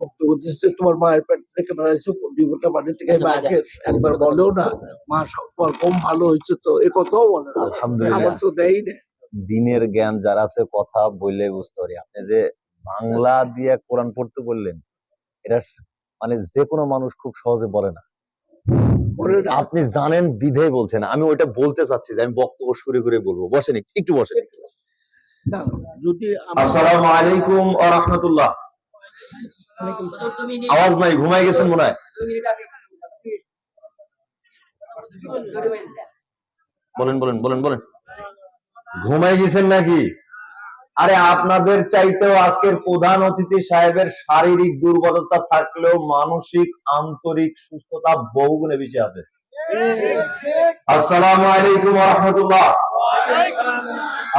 বক্তব্য দিচ্ছে, তোমার মায়ের পেট থেকে বেড়াইছো 2 ঘন্টা পানি থেকে, মাকে একবার বলেও না মা তোমার কম ভালো হয়েছে, তো এ কথাও বলে না। আলহামদুলিল্লাহ, আমার তো দেয় না। দিনের জ্ঞান যারা আছে কথা বললে বুঝতে পারি। আপনি যে বাংলা দিয়ে কোরআন পড়তে বললেন, এটা মানে যে কোনো মানুষ খুব সহজে বলে না। আপনি জানেন বিধেই বলছেন। আমি ওইটা বলতে চাচ্ছি যে আমি বক্তব্য শুরু করে বলবো। বসেন, একটু বসেন। যদি আসসালামু আলাইকুম ওয়া রাহমাতুল্লাহ। আওয়াজ নাই, ঘুমাই গেছেন মনে হয়। বলেন বলেন বলেন বলেন, ঘুমাই গেছেন নাকি? আরে আপনাদের চাইতেও আজকের প্রধান অতিথি সাহেবের শারীরিক দুর্বলতা থাকলেও মানসিক আন্তরিক সুস্থতা বহুগুণে বেশি আছে। আসসালামু আলাইকুম ওয়া রাহমাতুল্লাহ।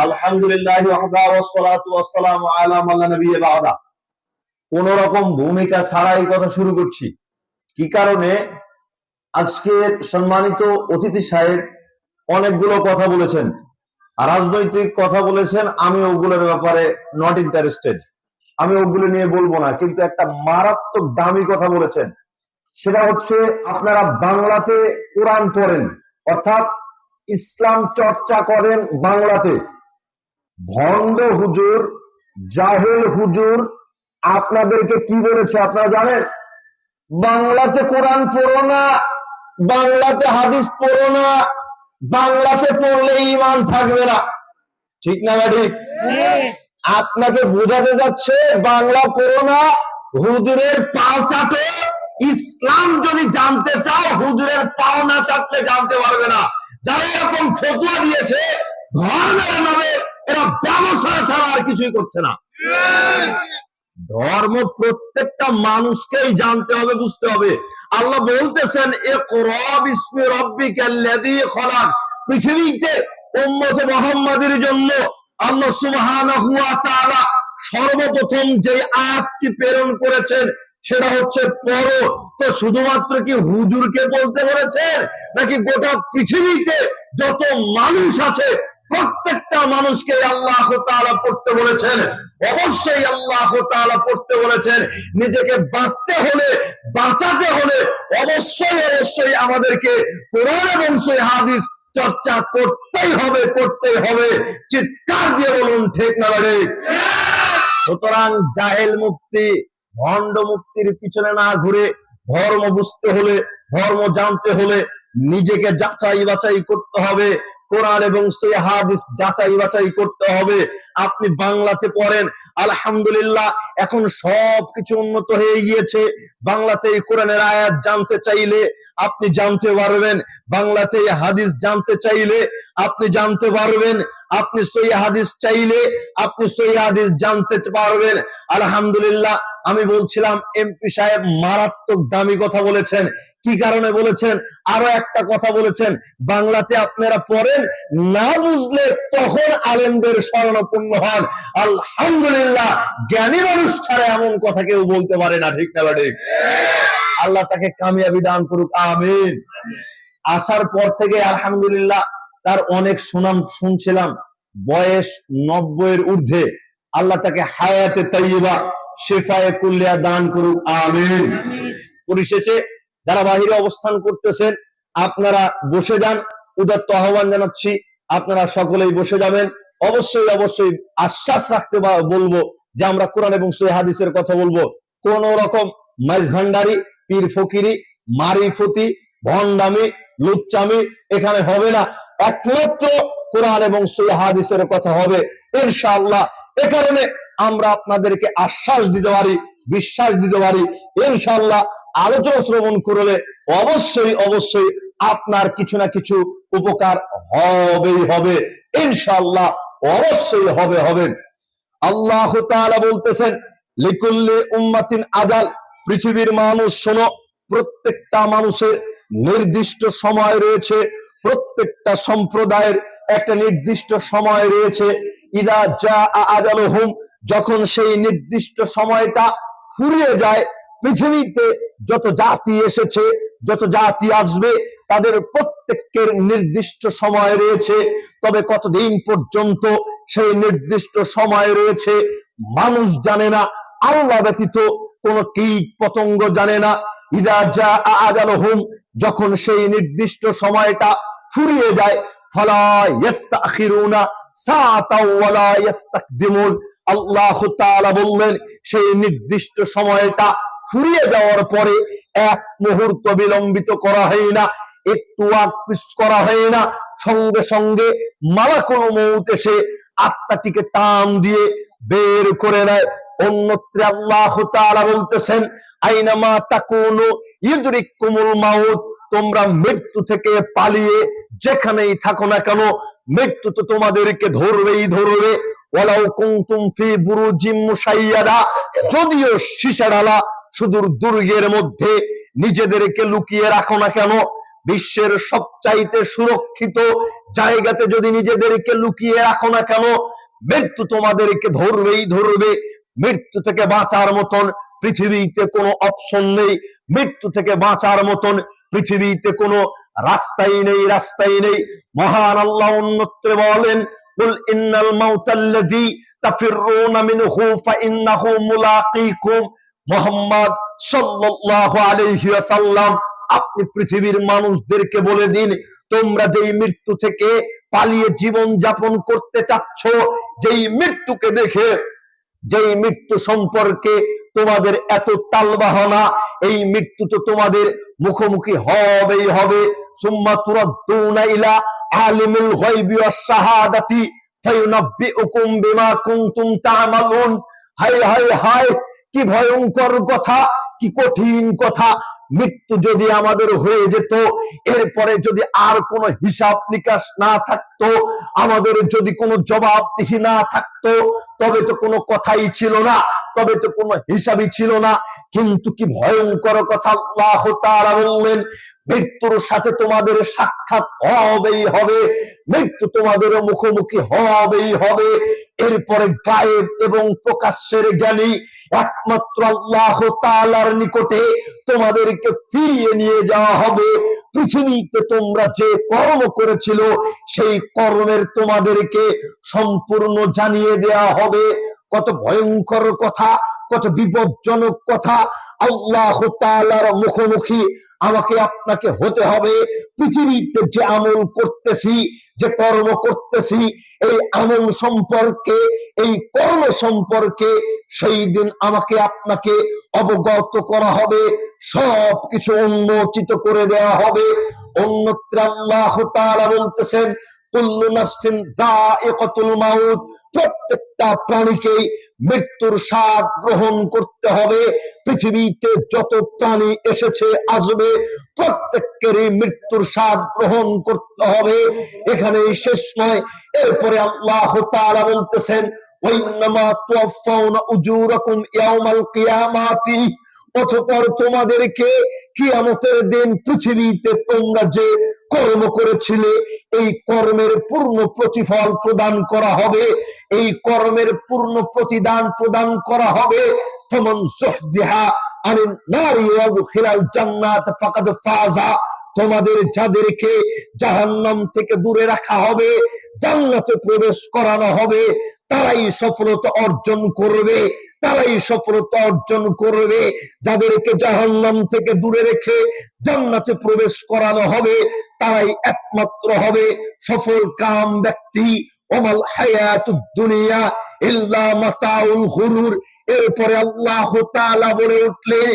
আলহামদুলিল্লাহ ওয়াহদা ওয়াসসালাতু ওয়াসসালামু আলা মান লা নাবিয়্যা বা'দা। কোন রকম ভূমিকা ছাড়াই কথা শুরু করছি। কি কারণে? আজকে সম্মানিত অতিথি সাহেব অনেকগুলো কথা বলেছেন, রাজনৈতিক কথা বলেছেন। আমি ওগুলোর ব্যাপারে নট ইন্টারেস্টেড, আমি ওগুলো নিয়ে বলবো না। কিন্তু একটা মারাত্মক দামি কথা বলেছেন, সেটা হচ্ছে আপনারা বাংলাতে কোরআন পড়েন, অর্থাৎ ইসলাম চর্চা করেন বাংলাতে। ভণ্ড হুজুর, জাহেল হুজুর আপনাদেরকে কি বলেছে আপনারা জানেন? বাংলাতে কোরআন পড়ো না, বাংলাতে হাদিস পড়ো না, বাংলাতে পড়লে ঈমান থাকবে না। ঠিক না ঠিক? আপনাকে বোঝাতে যাচ্ছে বাংলা পড়ো না, হুজুরের পাও চাটে। ইসলাম যদি জানতে চাও হুজুরের পাও না চাটলে জানতে পারবে না। যারা এরকম ফতোয়া দিয়েছে ধর্মের নামে, এরা ব্যবসা ছাড়া আর কিছুই করছে না। ধর্ম প্রত্যেকটা মানুষকেই জানতে হবে, বুঝতে হবে। আল্লাহ বলতেছেন ইকরা বিসমি রাব্বিকাল্লাযী খলাক। পৃথিবীতে উম্মতে মুহাম্মাদের জন্য আল্লাহ সুবহানাহু ওয়া তাআলা সর্বপ্রথম যে আয়াতটি প্রেরণ করেছেন সেটা হচ্ছে পড়ো। তো শুধুমাত্র কি হুজুরকে বলতে বলেছেন, নাকি গোটা পৃথিবীতে যত মানুষ আছে প্রত্যেকটা মানুষকে আল্লাহ তাআলা পড়তে বলেছেন? অবশ্যই আল্লাহ তাআলা পড়তে বলেছেন। নিজেকে বাঁচতে হলে, বাঁচাতে হলে অবশ্যই অবশ্যই আমাদেরকে কোরআন এবং সহিহ হাদিস চর্চা করতেই হবে, করতেই হবে। চিৎকার দিয়ে বলুন ঠিক না ঠিক? সুতরাং জাহেল মুফতি, ভণ্ড মুফতির পিছনে না ঘুরে ধর্ম বুঝতে হলে, ধর্ম জানতে হলে নিজেকে যাচাই বাছাই করতে হবে। কোরআন এবং সহিহ হাদিস যাচাই বাছাই করতে হবে। আপনি বাংলাতে পড়েন, আলহামদুলিল্লাহ এখন সবকিছু উন্নত হয়ে গিয়েছে। বাংলাতে কোরআনের আয়াত জানতে চাইলে আপনি জানতে পারবেন, বাংলাতে হাদিস জানতে চাইলে আপনি জানতে পারবেন, আপনি সহিহ হাদিস চাইলে আপনি সহিহ হাদিস জানতে পারবেন। আলহামদুলিল্লাহ। আমি বলছিলাম এমপি সাহেব মারাত্মক দামি কথা বলেছেন। কি কারণে বলেছেন? আরো একটা কথা বলেছেন, বাংলাতে আপনারা পড়েন, না বুঝলে তখন আলেমদের শরণাপন্ন হন। আলহামদুলিল্লাহ, জ্ঞানী মানুষ ছাড়া এমন কথা কেউ বলতে পারে না। ঠিক না ঠিক? আল্লাহ তাকে কামিয়াবি দান করুক, আমিন। আসার পর থেকে আলহামদুলিল্লাহ তার অনেক সুনাম শুনছিলাম। বয়স 90-এর ঊর্ধ্বে। আল্লাহ তাকে হায়াতে তাইয়্যিবা, শিফায়ে কুল্লিয়া দান করুক, আমিন। পরিশেষে যারা বাহিরে অবস্থান করতেছেন আপনারা বসে যান, উদাত্ত আহ্বান জানাচ্ছি আপনারা সকলেই বসে যাবেন। অবশ্যই অবশ্যই আশ্বাস রাখতে বলবো যে আমরা কোরআন এবং সহিহ হাদিসের কথা বলবো। কোন রকম মাইজ ভান্ডারি, পীর ফকিরি, মারিফতি, ভন্ডামি, লুচ্চামি এখানে হবে না। একমাত্র কোরআন এবং সহিহ হাদিসের কথা হবে ইনশাআল্লাহ। এ কারণে আমরা আপনাদেরকে আশ্বাস দিতে পারি, বিশ্বাস দিতে পারি, ইনশাআল্লাহ আলোচনা শ্রবণ করলে অবশ্যই অবশ্যই আপনার কিছু না কিছু উপকার হবেই হবে, ইনশাআল্লাহ অবশ্যই হবে হবে। আল্লাহ তাআলা বলতেছেন লিকুল্লি উম্মাতিন আজাল। পৃথিবীর মানুষ শোনো, প্রত্যেকটা মানুষের নির্দিষ্ট সময় রয়েছে, প্রত্যেকটা সম্প্রদায়ের একটা নির্দিষ্ট সময় রয়েছে। ইদা জাআ আজালুহুম, যখন সেই নির্দিষ্ট সময়টা ফুরিয়ে যায়, পৃথিবীতে যত জাতি এসেছে, যত জাতি আসবে, তাদের প্রত্যেকের নির্দিষ্ট সময় রয়েছে। তবে কতদিন পর্যন্ত সেই নির্দিষ্ট সময় রয়েছে মানুষ জানে না, আল্লাহ ব্যতীত কোন কীট পতঙ্গ জানে না। ইযা জাআ আজালুহুম, যখন সেই নির্দিষ্ট সময়টা ফুরিয়ে যায়, ফালা ইস্তাখিরুনা সাআতাও ওয়ালা ইস্তাকদিমুন। আল্লাহ তাআলা বললেন, সেই নির্দিষ্ট সময়টা ফুরিয়ে যাওয়ার পরে এক মুহূর্ত বিলম্বিত করা হয় না, একটু আকপিস করা হয় না, সঙ্গে সঙ্গে মালাকুল মউত এসে আত্মাটিকে টান দিয়ে বের করে নেয়। অন্যত্র আল্লাহ তাআলা বলতেছেন, আইনামা তাকুনু ইউদরিকুমুল মাউত, তোমরা মৃত্যু থেকে পালিয়ে যেখানেই থাকো না কেন, মৃত্যু তো তোমাদেরকে ধরবেই ধরবে। ওয়ালাউ কুনতুম ফি বুরুজিম মুশাইয়াদা, যদিও সীসাডালা সুদূর দুর্গের মধ্যে নিজেদেরকে লুকিয়ে রাখো না কেন, বিশ্বের সবচাইতে সুরক্ষিত জায়গাতে যদি নিজেদেরকে লুকিয়ে রাখো না কেন, মৃত্যু তোমাদেরকে ধরবেই ধরবে। মৃত্যু থেকে বাঁচার মতন পৃথিবীতে কোনো অপশন নেই, মৃত্যু থেকে বাঁচার মতন পৃথিবীতে কোনো রাস্তাই নেই। মহান আল্লাহ অন্যত্র বলেন, কুল ইন্নাল মাউতাল্লাযী তাফিররুনা মিনহু ফাইন্নাহু মুলাকীকুম। মুহাম্মদ সাল্লাল্লাহু আলাইহি ওয়াসাল্লাম, আপনি পৃথিবীর মানুষদেরকে বলে দিন, তোমরা যেই মৃত্যু থেকে পালিয়ে জীবন যাপন করতে চাচ্ছ, যেই মৃত্যুকে দেখে, যেই মৃত্যু সম্পর্কে তোমাদের এত তালবাহানা, এই মৃত্যু তো তোমাদের মুখোমুখি হবেই হবে। সুম্মা তুরাদ্দুনা ইলা আলিমিল গায়বি ওয়াশ শাহাদাতি ফায়ুনাব্বিউকুম বিমা কুনতুম তা'মালুন। হায় হায় হায়, কি ভয়ঙ্কর কথা, কি কঠিন কথা। মৃত্যু যদি আমাদের হয়ে যেত, এরপরে যদি আর কোনো হিসাব নিকাশ না থাকতো, আমাদের যদি কোনো জবাবদিহি না থাকতো, তবে তো কোনো কথাই ছিল না, তবে তো কোনো হিসাবই ছিল না। কিন্তু কি ভয়ঙ্কর কথা আল্লাহ তাআলা বললেন, মৃত্যুর সাথে তোমাদের সাক্ষাৎ হবেই হবে, মৃত্যু তোমাদের মুখোমুখি হবেই হবে। এরপরে গায়েব এবং প্রকাশ্যের জ্ঞানী একমাত্র আল্লাহ তাআলার নিকটে তোমাদেরকে ফিরিয়ে নিয়ে যাওয়া হবে। পৃথিবীতে তোমরা যে কর্ম করেছিল, সেই কর্মের তোমাদেরকে সম্পূর্ণ জানিয়ে দেওয়া হবে। কত ভয়ঙ্কর কথা, কত বিপজ্জনক কথা। আল্লাহ তাআলার মুখোমুখি আমাকে আপনাকে হতে হবে। পৃথিবীতে যে আমল করতেছি, যে কর্ম করতেছি, এই আমল সম্পর্কে, এই কর্ম সম্পর্কে সেই দিন আমাকে আপনাকে অবগত করা হবে, সবকিছু উন্মোচিত করে দেওয়া হবে। অন্যত্র আল্লাহ তাআলা বলতেছেন, কুল্লু নাফসিন যায়িকাতুল মাউত, প্রত্যেকটা প্রাণীকে মৃত্যুর স্বাদ গ্রহণ করতে হবে। পৃথিবীতে যত প্রাণী এসেছে আসবে, প্রত্যেককেরই মৃত্যুর স্বাদ গ্রহণ করতে হবে। এখানেই শেষ নয়, এরপরে আল্লাহ তাআলা বলতেছেন, ওয়াইন্নামা তুওয়াফাউনা উজুরাকুম ইয়াওমাল কিয়ামাতি, অতঃপর তোমাদেরকে কিয়ামতের দিন পৃথিবীতে তোমরা যে কর্ম করেছিলে, এই কর্মের পূর্ণ প্রতিফল প্রদান করা হবে, এই কর্মের পূর্ণ প্রতিদান প্রদান করা হবে। ফামান যুহজিহা আনিন নারি ওয়া দুখিলাল জান্নাত ফাকাদ ফাযা, তোমাদের যাদেরকে জাহান্নাম থেকে দূরে রাখা হবে, জান্নাতে প্রবেশ করানো হবে, তারাই সফলতা অর্জন করবে, তারাই সফলতা অর্জন করবে। যাদেরকে জাহান্নাম থেকে দূরে রেখে জান্নাতে প্রবেশ করানো হবে, তারাই একমাত্র হবে সফল কাম ব্যক্তি। ওমাল হায়াতুদ দুনিয়া ইল্লা মাতাউল গুরুর। এরপরে আল্লাহ তাআলা বলে উঠলেন,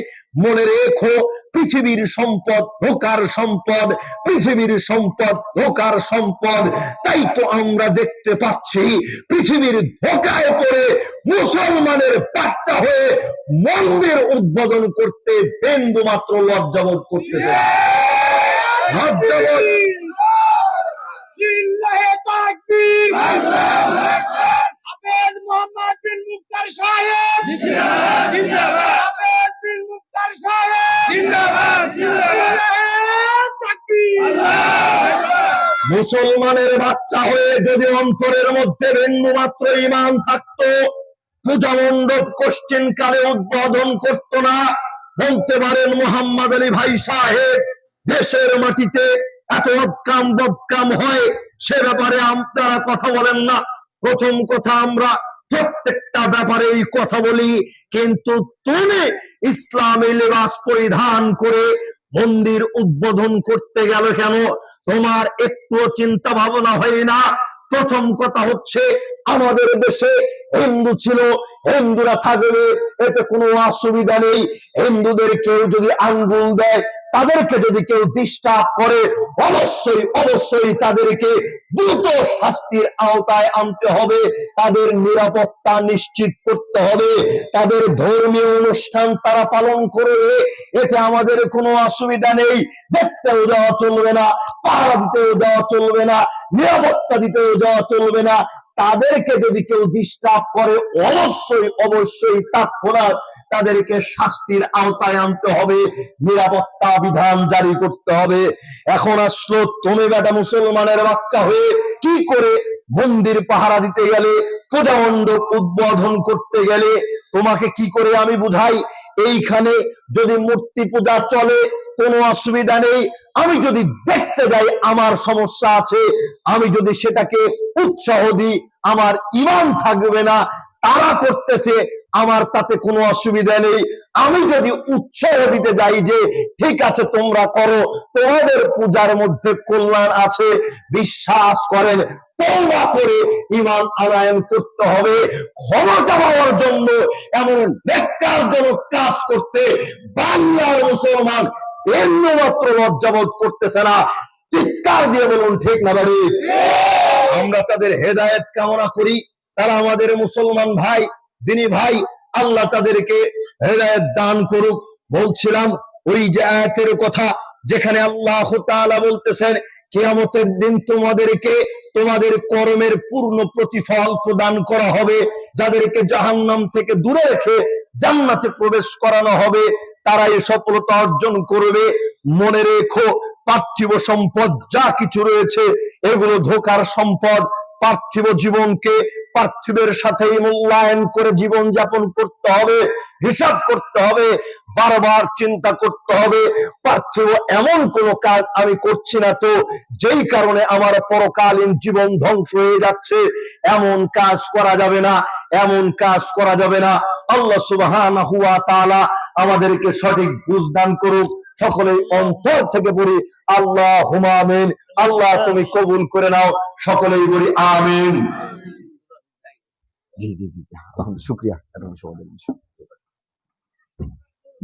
মনে রেখো, পৃথিবীর সম্পদ ধোঁকার সম্পদ, পৃথিবীর সম্পদ ধোঁকার সম্পদ। তাই তো আমরা দেখতে পাচ্ছি, পৃথিবীর ধোঁকায় পড়ে মুসলমানের বাচ্চা হয়ে মন্দির উদ্বোধন করতে বিন্দু মাত্র লজ্জাবোধ করতেছে। লজ্জাবোধ। লিল্লাহি তাকবীর, আল্লাহু আকবার। হাফেজ মোহাম্মদ বিন মুক্তার সাহেব জিন্দাবাদ, জিন্দাবাদ। হাফেজ বিন মুক্তার সাহেব জিন্দাবাদ, জিন্দাবাদ। তাকবীর, আল্লাহু আকবার। মুসলমানের বাচ্চা হয়ে যদি অন্তরের মধ্যে বিন্দু মাত্র ঈমান থাকতো, পূজা মণ্ডপ কোশ্চেন কালে উদ্বোধন করতো না। বলতে পারেন মোহাম্মদ আলী ভাই সাহেব দেশের মাটিতে এত অবকাম বদকাম হয়, সে ব্যাপারে আপনারা কথা বলেন না। প্রথম কথা, আমরা প্রত্যেকটা ব্যাপারে এই কথা বলি, কিন্তু তুমি ইসলামী লেবাস পরিধান করে মন্দির উদ্বোধন করতে গেল কেন? তোমার একটু চিন্তা ভাবনা হয় না? প্রথম কথা হচ্ছে, আমাদের দেশে হিন্দু ছিল, হিন্দুরা থাকবে, এতে কোনো অসুবিধা নেই। হিন্দুদের কেউ যদি আঙ্গুল দেয়, তাদেরকে যদি কেউ ডিস্টার্ব করে, অবশ্যই অবশ্যই তাদেরকে দ্রুত শাস্তির আওতায় আনতে হবে। তাদের নিরাপত্তা নিশ্চিত করতে হবে। তাদের ধর্মীয় অনুষ্ঠান তারা পালন করবে, এতে আমাদের কোনো অসুবিধা নেই। দেখতেও যাওয়া চলবে না, পাহারা দিতেও যাওয়া চলবে না, নিরাপত্তা দিতেও যাওয়া চলবে না। তাদেরকে যদি কেউ ডিস্টার্ব করে, অবশ্যই অবশ্যই তৎক্ষণাৎ তাদেরকে শাস্তির আওতায় আনতে হবে, নিরাপত্তা বিধান জারি করতে হবে। এখন আসলো, তুমি বেটা মুসলমানের বাচ্চা হয়ে কি করে মন্দির পাহারা দিতে গেলে, পূজা মণ্ডপ উদ্বোধন করতে গেলে, তোমাকে কি করে আমি বুঝাই। এইখানে যদি মূর্তি পূজা চলে কোনো অসুবিধা নেই, আমি যদি দেখতে যাই আমার সমস্যা আছে, আমি যদি সেটাকে উৎসাহ দিই আমার ঈমান থাকবে না। তারা করতেছে, আমার তাতে কোনো অসুবিধা নেই। আমি যদি উৎসাহ দিতে যাই যে ঠিক আছে তোমরা করো, তোমাদের পূজার মধ্যে কল্যাণ আছে, বিশ্বাস করেন তওবা করে ঈমান আনয়ন করতে হবে। ক্ষমতা পাওয়ার জন্য এমন নেককারজনক কাজ করতে বাংলার মুসলমান বিন্দুমাত্র লজ্জাবোধ করতেছে না। চিৎকার দিয়ে বলুন ঠিক না ভাই? আমরা তাদের হেদায়েত কামনা করি। তারা আমাদের মুসলমান ভাই, দিনী ভাই, আল্লাহ তাদেরকে হেদায়েত দান করুক। বলছিলাম ওই যে আয়াতের কথা, যেখানে আল্লাহ তাআলা বলতেছেন কিয়ামতের দিন তোমাদেরকে তোমাদের কর্মের পূর্ণ প্রতিফল প্রদান করা হবে। যাদেরকে জাহান্নাম থেকে দূরে রেখে জান্নাতে প্রবেশ করানো হবে, তারা এই সফলতা অর্জন করবে। মনে রেখো, পার্থিব সম্পদ যা কিছু রয়েছে এগুলো ধোঁকার সম্পদ। পার্থিব জীবনকে পার্থিবের সাথেই মূল্যায়ন করে জীবন যাপন করতে হবে, হিসাব করতে হবে, বারবার চিন্তা করতে হবে পার্থিব এমন কোন কাজ আমি করছি না তো যেই কারণে আমার পরকালীন জীবন ধ্বংস হয়ে যাচ্ছে। এমন কাজ করা যাবে না, এমন কাজ করা যাবে না। আল্লাহ সুবহানাহু ওয়া তাআলা আমাদেরকে সঠিক বুঝ দান করুক। সকলেই অন্তর থেকে বলি আল্লাহুম্মা আমিন। আল্লাহ তুমি কবুল করে নাও, সকলেই বলি আমিন। জি জি জি, আলহামদুলিল্লাহ, শুকরিয়া। এতক্ষণ সময় দেওয়ার জন্য।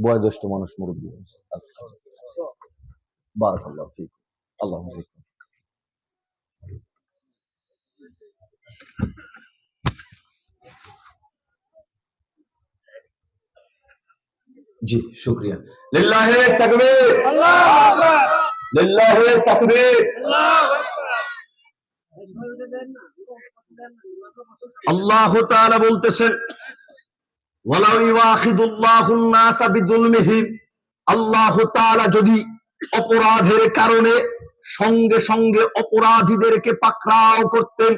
বয়োজ্যেষ্ঠ মানুষ, মুরব্বী মানুষ। বারাকাল্লাহু ফিক। আল্লাহুম্মা বারিক। জি শুকরিয়া। লিল্লাহি তাকবীর, আল্লাহু আকবার, লিল্লাহি তাকবীর। আল্লাহ তাআলা বলতেছেন ওয়ালাউ ইউআখিদুল্লাহুন নাসা বিযুলমিহিম, আল্লাহ তাআলা যদি অপরাধের কারণে সঙ্গে সঙ্গে অপরাধীদেরকে পাকড়াও করতেন,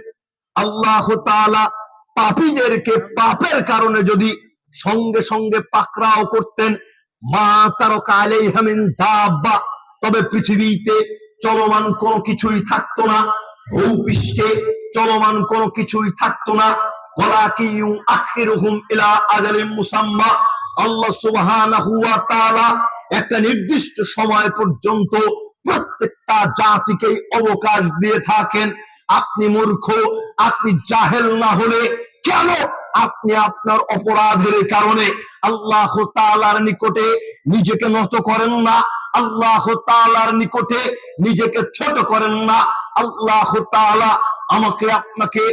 আল্লাহ তাআলা পাপীদেরকে পাপের কারণে যদি সঙ্গে সঙ্গে পাকড়াও করতেন, মা তারাকা আলাইহা মিন দাব্বা, তবে পৃথিবীতে চলমান কোনো কিছুই থাকতো না, ভূপৃষ্ঠে চলমান কোনো কিছুই থাকতো না। ওয়ালাকিন ইউআখিরুহুম ইলা আজালিন মুসাম্মা, আল্লাহ সুবহানাহু ওয়া তাআলা একটা নির্দিষ্ট সময় পর্যন্ত প্রত্যেকটা জাতিকে অবকাশ দিয়ে থাকেন। আপনি মূর্খ, আপনি জাহেল না হলে কেন আপনি আপনার অপরাধের কারণে আল্লাহ তাআলার নিকটে নিজেকে নত করেন না? আল্লাহ তাআলার নিকটে নিজেকে ছোট করেন না? আল্লাহ তাআলা আমাকে আপনাকে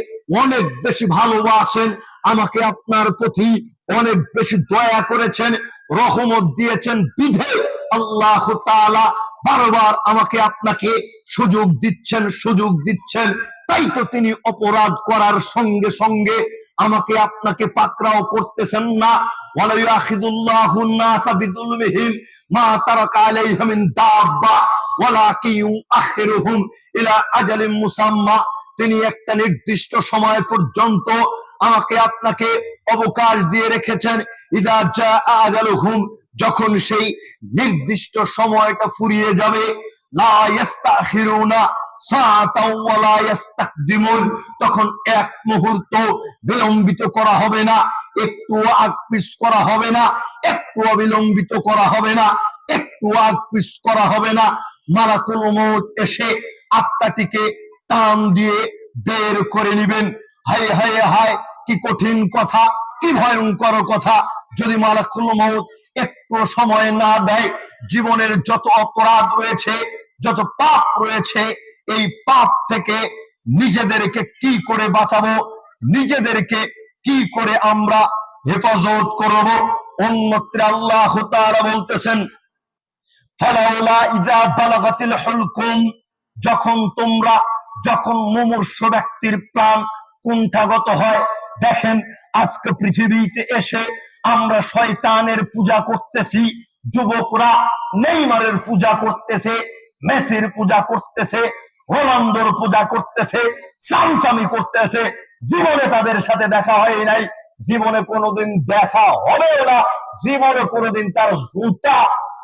অনেক বেশি ভালোবাসেন, আমাকে আপনার প্রতি অনেক বেশি দয়া করেছেন, রহমত দিয়েছেন বিধে আল্লাহ তাআলা বারবার আমাকে আপনাকে সুযোগ দিচ্ছেন, সুযোগ দিচ্ছেন। তাই তো তিনি অপরাধ করার সঙ্গে সঙ্গে আমাকে আপনাকে পাকড়াও করতেছেন না। ওয়ালা ইউআখিদুল্লাহুন নাসা বিযুলমিহিম মা তারাকা আলাইহা মিন দাব্বা ওয়ালাকিন ইউআখিরুহুম ইলা আজালিন মুসাম্মা, তিনি একটা নির্দিষ্ট সময় পর্যন্ত আমাকে আপনাকে অবকাশ দিয়ে রেখেছেন। ইযা জাআ আজালুহুম, যখন সেই নির্দিষ্ট সময়টা ফুরিয়ে যাবে, লা ইস্তাখিরুনা সাআতাও ওয়ালা ইস্তাকদিমুন, তখন এক মুহূর্ত বিলম্বিত করা হবে না, একটু আকপিস করা হবে না, একটু অবিলম্বিত করা হবে না, একটু আকপিস করা হবে না। মালাকুল মউত এসে আত্মাটিকে টান দিয়ে বের করে নিবেন। হায় হায় হায়, কি কঠিন কথা, কি ভয়ঙ্কর কথা। যদি মালাকুল মউত একটু সময় না দেয়, জীবনের যত অপরাধ রয়েছে, যত পাপ রয়েছে, এই পাপ থেকে নিজেদেরকে কি করে বাঁচাবো, নিজেদেরকে কি করে আমরা হেফাজত করব। অন্যত্র আল্লাহ তাআলা বলতেছেন, ফালাউলা ইযা বালাগাতিল হুলকুম, যখন মুমূর্ষু ব্যক্তির প্রাণ কুণ্ঠাগত হয়। দেখেন, আজকে পৃথিবীতে এসে আমরা শয়তানের পূজা করতেছি। যুবকরা নেইমারের পূজা করতেছে, মেসির পূজা করতেছে, রোনালদোর পূজা করতেছে, সামসামি করতেছে। জীবনে তাদের সাথে দেখা হয় নাই, জীবনে কোনোদিন দেখা হবে না, জীবনে কোনোদিন তার জুতা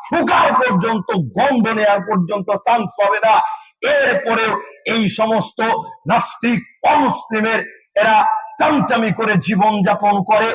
শুকার পর্যন্ত, গন্ধ নেওয়ার পর্যন্ত চান্স হবে না। এরপরেও এই সমস্ত নাস্তিক অমুসলিমের এরা চামচামি করে জীবন যাপন করে।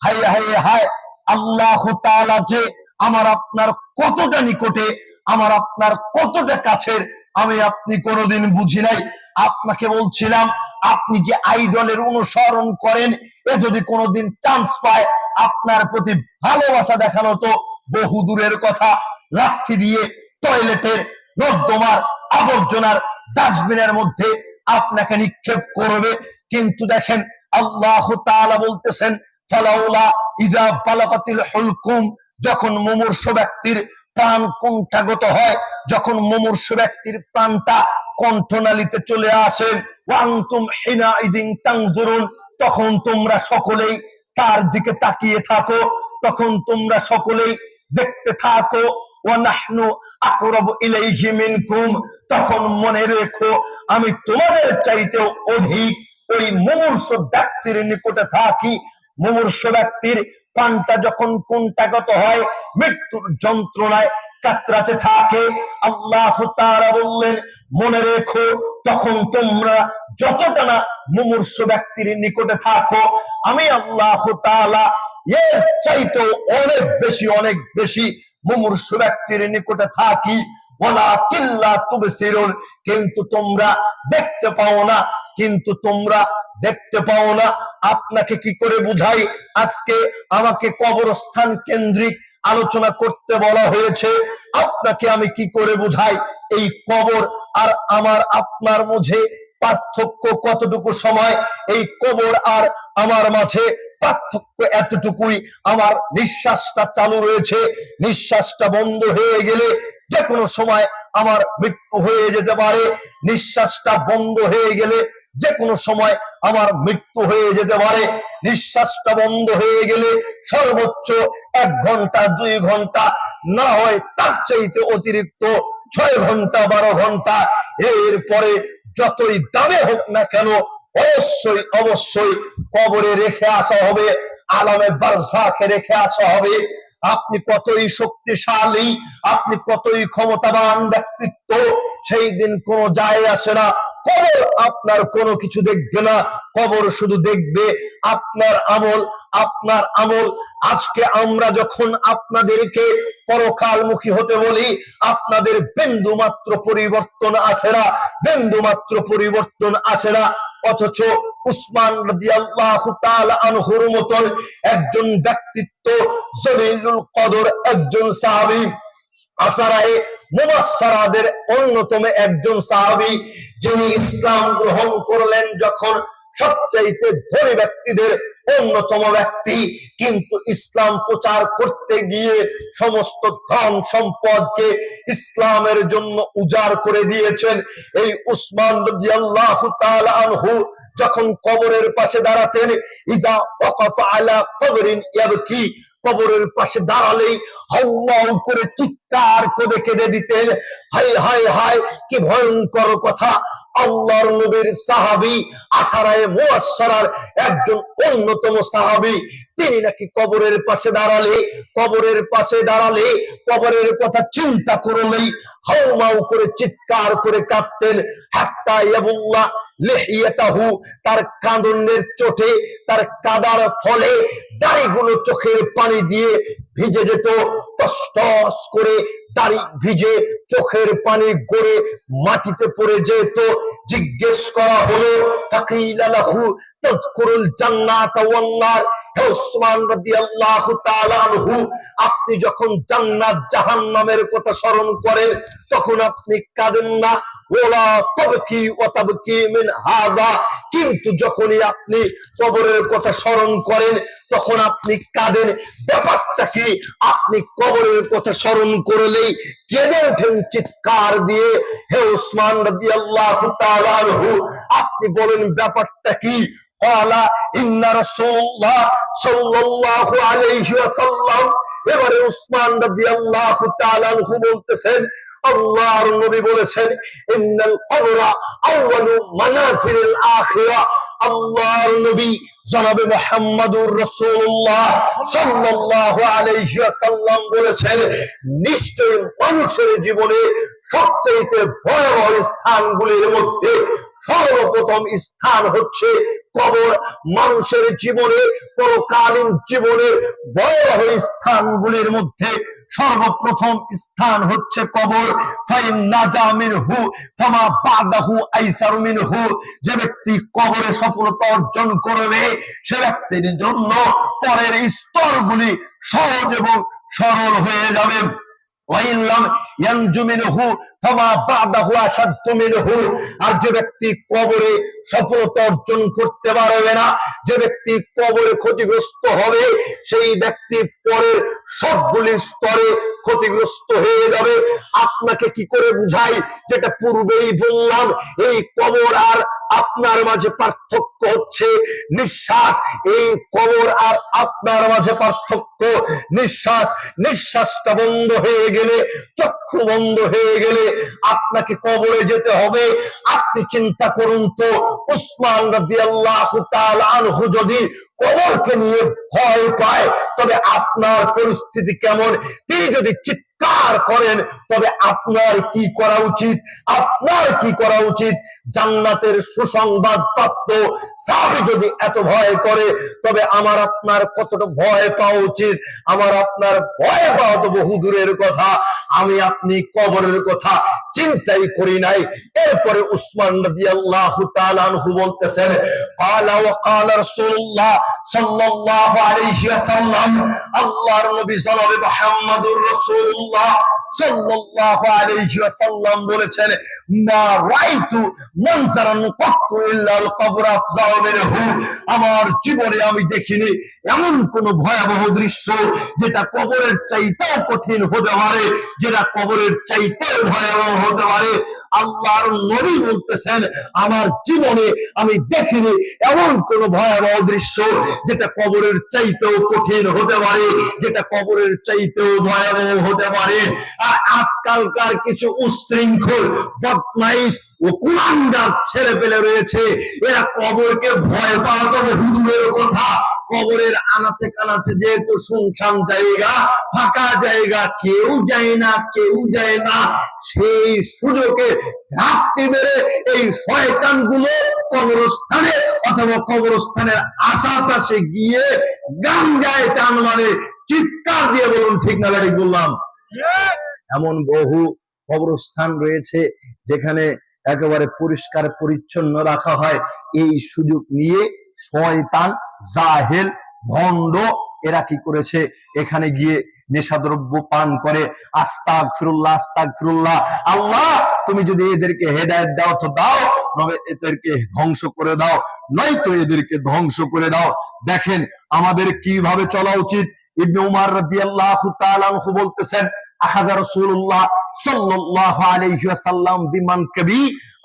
হায় হায় হায়, আল্লাহ তাআলা যে আমার আপনার কতটা নিকটে, আমার আপনার কতটা কাছের, আমি আপনি কোনোদিন বুঝি নাই। আপনাকে বলছিলাম, আপনি যে আইডলের অনুসরণ করেন, এ যদি কোনোদিন চান্স পায় আপনার প্রতি ভালোবাসা দেখানো তো বহু দূরের কথা, লাঠি দিয়ে টয়লেটের নর্দমার আবর্জনার ডাস্টবিনের মধ্যে আপনাকে নিক্ষেপ করবে। কিন্তু দেখেন, আল্লাহ তাআলা বলতেছেন, ফালাউলা ইযা বালাগাতিল হুলকুম, যখন মুমূর্ষু ব্যক্তির প্রাণ কুণ্ঠাগত হয়, যখন মুমূর্ষু ব্যক্তির প্রাণটা কণ্ঠনালীতে চলে আসে, ওয়া আনতুম হিনাইযিন তানজুরুন, তখন তোমরা সকলেই তার দিকে তাকিয়ে থাকো, তখন তোমরা সকলেই দেখতে থাকো। ওয়া নাহনু আকরাবু ইলাইহি মিনকুম, তখন মনে রেখো আমি তোমাদের চাইতেও অধিক ওই মুমূর্ষু ব্যক্তির নিকটে থাকি। মুমূর্ষু ব্যক্তির প্রাণটা যখন কুণ্ঠাগত হয়, মৃত্যুর যন্ত্রণায় কাতরাতে থাকে, আল্লাহ তাআলা বললেন, মনে রেখো তখন তোমরা যতটা না মুমূর্ষু ব্যক্তির নিকটে থাকো, আমি আল্লাহ তাআলা এর চাইতেও অনেক বেশি মুমূর্ষু ব্যক্তির নিকটে থাকি। ওয়ালাকিন লা তুবসিরুন, কিন্তু তোমরা দেখতে পাও না, কিন্তু তোমরা দেখতে পাও না। আপনাকে কি করে বুঝাই? আজকে আমাকে কবরস্থান কেন্দ্রিক আলোচনা করতে বলা হয়েছে, আপনাকে আমি কি করে বুঝাই এই কবর আর আমার আপনার মাঝে পার্থক্য কতটুকু সময়? এই কবর আর আমার মাঝে পার্থক্য এতটুকুই, আমার নিঃশ্বাসটা চালু রয়েছে, নিঃশ্বাসটা বন্ধ হয়ে গেলে যে কোনো সময় আমার মৃত্যু হয়ে যেতে পারে। নিঃশ্বাসটা বন্ধ হয়ে গেলে যে কোনো সময় আমার মৃত্যু হয়ে যেতে পারে। নিঃশ্বাসটা বন্ধ হয়ে গেলে সর্বোচ্চ 1 ঘন্টা 2 ঘন্টা, না হয় তার চাইতে অতিরিক্ত 6 ঘন্টা 12 ঘন্টা। এরপরে যতই দামে হোক না কেন, অবশ্যই কবরে রেখে আসা হবে, আলামে বারজাখে রেখে আসা হবে। আপনি কতই শক্তিশালী, আপনি কতই ক্ষমতাবান ব্যক্তিত্ব, সেই দিন কোনো যায় আসে না। কবর আপনার কোনো কিছু দেখবে না, কবর শুধু দেখবে আপনার আমল, আপনার আমল। আজকে আমরা যখন আপনাদেরকে পরকালমুখী হতে বলি, আপনাদের বিন্দু মাত্র পরিবর্তন আসে না, বিন্দু মাত্র পরিবর্তন আসে না। অথচ উসমান রাদিয়াল্লাহু তাআলা আনহুর মতন একজন ব্যক্তিত্ব, জলিলুল কদর একজন সাহাবী, আশারায়ে মুবাশশারাদের অন্যতম একজন সাহাবী, যিনি ইসলাম গ্রহণ করলেন যখন সবচাইতে ধনী ব্যক্তিদের অন্যতম ব্যক্তি, কিন্তু ইসলাম প্রচার করতে গিয়ে সমস্ত ধন সম্পদকে ইসলামের জন্য উজাড় করে দিয়েছেন। এই উসমান রাদিয়াল্লাহু তাআলা আনহু যখন কবরের পাশে দাঁড়াতেন, ইদা ওয়াকাফা আলা কবরিন ইয়াবকি, কবরের পাশে দাঁড়ালেই হাউ হাউ করে চিৎকার করে কেঁদে দিতেন। হায় হায় হায়, কি ভয়ঙ্কর কথা! আল্লাহর নবীর সাহাবী আশারায়ে মুআশশারার একজন অন্যতম সাহাবী, তিনি নাকি কবরের পাশে দাঁড়ালে কবরের কথা চিন্তা করলেই হাউমাউ করে চিৎকার করে কাঁদতেন। হাত্তা ইয়াবুল্লাহ লিহিয়াতাহু, তার কাঁদনের চোটে, তার কাদার ফলে দাড়িগুলো চোখের পানি দিয়ে ভিজে যেত। টস করে দাড়ি ভিজে চোখের পানি গড়ে মাটিতে পড়ে যেত। জিজ্ঞেস করা হলো, ফাকিলা লাহু তাযকুরুল জান্নাত ওয়ান নার, হে উসমান রাদিয়াল্লাহু তাআলা আনহু, আপনি যখন জান্নাত জাহান্নামের কথা স্মরণ করেন তখন আপনি কাঁদেন না। ওয়ালা তাবকি ওয়া তাবকি মিন হাযা, কিন্তু যখনই আপনি কবরের কথা স্মরণ করেন তখন আপনি কাঁদেন। ব্যাপারটা কি? আপনি কবরের কথা স্মরণ করলেই কেঁদে ওঠেন চিৎকার দিয়ে। হে উসমান রাদিয়াল্লাহু তাআলা আনহু, আপনি বলেন ব্যাপারটা কি? ক্বালা ইন্না রাসূলুল্লাহ সাল্লাল্লাহু আলাইহি ওয়াসাল্লাম, এবারে উসমান রাদিয়াল্লাহু তাআলা আনহু বলতেছেন, আল্লাহর নবী বলেছেন, ইন্নাল কবরা আউয়ালু মানাজিলিল আখিরা, আল্লাহর নবী জনাবে মুহাম্মদুর রাসূলুল্লাহ সাল্লাল্লাহু আলাইহি ওয়াসাল্লাম বলেছেন, নিশ্চয়ই মানুষের জীবনে সবচেয়ে ভয়াবহ স্থানগুলির মধ্যে সর্বপ্রথম স্থান হচ্ছে কবর। মানুষের জীবনে, পরকালীন জীবনের ভয়াবহ স্থানগুলির মধ্যে সর্বপ্রথম স্থান হচ্ছে কবর। ফাইন নাজা মিনহু ফামা বাদাহু আইসারু মিনহু, যে ব্যক্তি কবরে সফলতা অর্জন করবে সে ব্যক্তির জন্য পরের স্তরগুলি সহজ এবং সরল হয়ে যাবে। আর যে ব্যক্তি কবরে সফলতা অর্জন করতে পারবে না, যে ব্যক্তি কবরে ক্ষতিগ্রস্ত হবে, সেই ব্যক্তি পরের সবগুলি স্তরে ক্ষতিগ্রস্ত হয়ে যাবে। আপনাকে কি করে বুঝাই? যেটা পূর্বেই বললাম, এই কবর আর আপনার মাঝে পার্থক্য হচ্ছে নিঃশ্বাস। এই কবর আর আপনার মাঝে পার্থক্য নিঃশ্বাসটা বন্ধ হয়ে গেলে, চক্ষু বন্ধ হয়ে গেলে আপনাকে কবরে যেতে হবে। আপনি চিন্তা করুন তো, উসমান রাদিয়াল্লাহু তাআলা আনহু যদি কবরকে নিয়ে ভয় পায় তবে আপনার পরিস্থিতি কেমন? তিনি যদি চিৎকার করেন তবে আপনার কি করা উচিত? জান্নাতের সুসংবাদ প্রাপ্ত সাহাবী যদি এত ভয় করে তবে আমার আপনার কতটা ভয় পাওয়া উচিত? আমার আপনার ভয় পাওয়া তো বহু দূরের কথা, আমি আপনি কবরের কথা চিন্তাই করি নাই। এরপরে উসমান রাদিয়াল্লাহু তাআলা আনহু বলতেছেন, ক্বালা ওয়া ক্বালা রাসূলুল্লাহ সাল্লাল্লাহু আলাইহি ওয়াসাল্লাম, আল্লাহর নবী জনাবে মুহাম্মদুর রাসূলুল্লাহ সাল্লাল্লাহু আলাইহি ওয়াসাল্লাম বলেছেন, মা রাআইতু মানজারান কাত্তু ইল্লা আল কবর আফযাউ মিনহু, আমার জীবনে আমি দেখিনি এমন কোন ভয়াবহ দৃশ্য যেটা কবরের চাইতেও কঠিন হতে পারে, যেটা কবরের চাইতেও ভয়াবহ হতে পারে। আল্লাহর নবী বলতেছেন, আমার জীবনে আমি দেখিনি এমন কোন ভয়াবহ দৃশ্য যেটা কবরের চাইতেও কঠিন হতে পারে, যেটা কবরের চাইতেও ভয়াবহ হতে পারে। আর আজকালকার কিছু উচ্ছৃঙ্খল বদমাইশ ও কুলাঙ্গার ছেলে পেলে রয়েছে, এরা কবরকে ভয় পাওয়া তো হুজুরের কথা। কবরের আনাচে কানাচে যেহেতু শুনশান জায়গা, ফাঁকা জায়গা, কেউ যায় না, সেই সুযোগে ঘাপটি মেরে এই শয়তানগুলো কবরস্থানে অথবা কবরস্থানের আশেপাশে গিয়ে গান গায়, টান মানে চিৎকার দিয়ে। বলুন ঠিক না ঠিক বললাম? এমন বহু কবরস্থান রয়েছে যেখানে একেবারে পরিষ্কার পরিচ্ছন্ন রাখা হয়। এই সুযোগ নিয়ে শয়তান, জাহেল, ভণ্ড এরা কি করেছে? এখানে গিয়ে নেশাদ্রব্য পান করে। আস্তাগফিরুল্লাহ, আস্তাগফিরুল্লাহ। আল্লাহ তুমি যদি এদেরকে হেদায়েত দাও তো দাও, নবে এদেরকে ধ্বংস করে দাও, নয়তো এদেরকে ধ্বংস করে দাও। দেখেন আমাদের কিভাবে চলা উচিত। ইবনে উমর রাদিয়াল্লাহু তাআলা আনহু বলতেছেন, আখাযা রাসূলুল্লাহ সাল্লাল্লাহু আলাইহি ওয়াসাল্লাম বিমানকাবি,